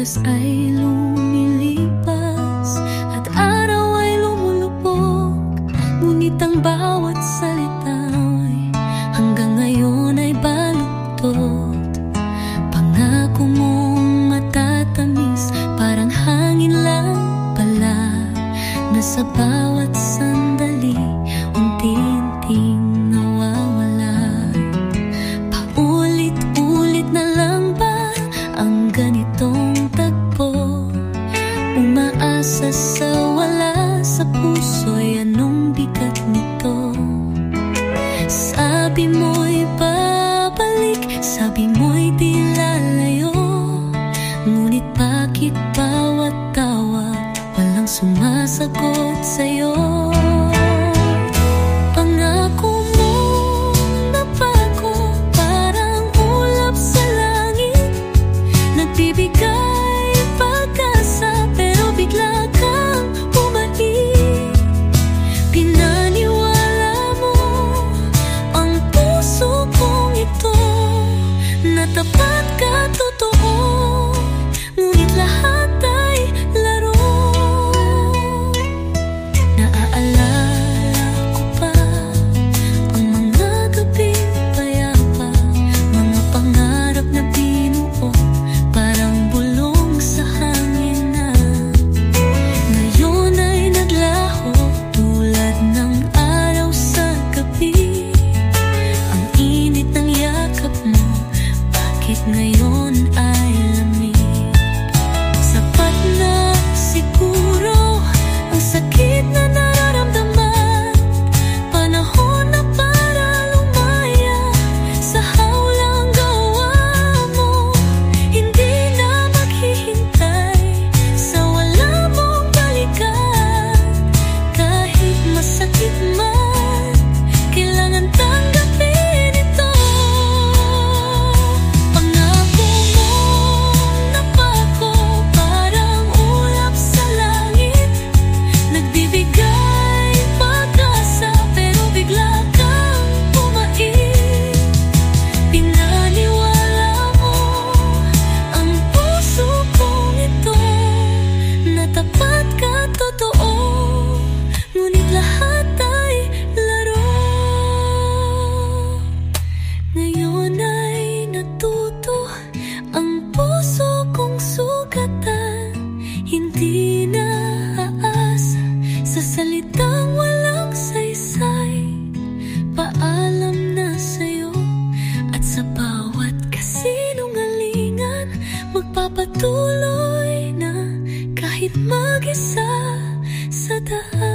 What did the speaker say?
oras ay lumilipas at araw ay lumulubog, ngunit ang bawat salita hanggang ngayon ay baluktot. Pangako mong matatamis, parang hangin lang pala, na sa bawat sandali unti-unting nawawala. Paulit-ulit na lang ba ang ganitong tagpo? Umaasa sa wala, sa puso'y anong bigat nito? Sabi mo'y babalik, sabi mo'y di lalayo, ngunit bakit bawat tawag walang sumasagot sa'yo? Pangako mo na bago, parang ulap sa langit, nagbibigay pag-asa, pero bigla kang bumalik. Pinaniwala mo ang puso kong ito, na tapat ka, totoo, ngunit lahat ay laro. Naaalala ko pa ang mga gabing payapa, mga pangarap na binuo, parang bulong sa hangin na ngayon ay naglaho tulad ng araw sa gabi. Ang init ng yakap mo, bakit ngayon ay lamig? Sapat na siguro ang sakit na nararamdaman, panahon na para lumaya sa hawlang gawa mo. Hindi na maghihintay sa wala mong balikan, kahit masakit man, kailangan tanggapin ito. Pangako mo na bago, parang ulap sa langit, nagbibigay pag-asa, pero bigla kang bumait. Pinaniwala mo ang puso kong ito, na tapat ka, totoo, ngunit lahat ay laro. Ngayon ay natuto ang puso kong sugatan, hindi na aasa sa salitang walang saysay. Paalam na sa'yo, at sa bawat kasinungalingan magpapatuloy na kahit mag-isa sa daan.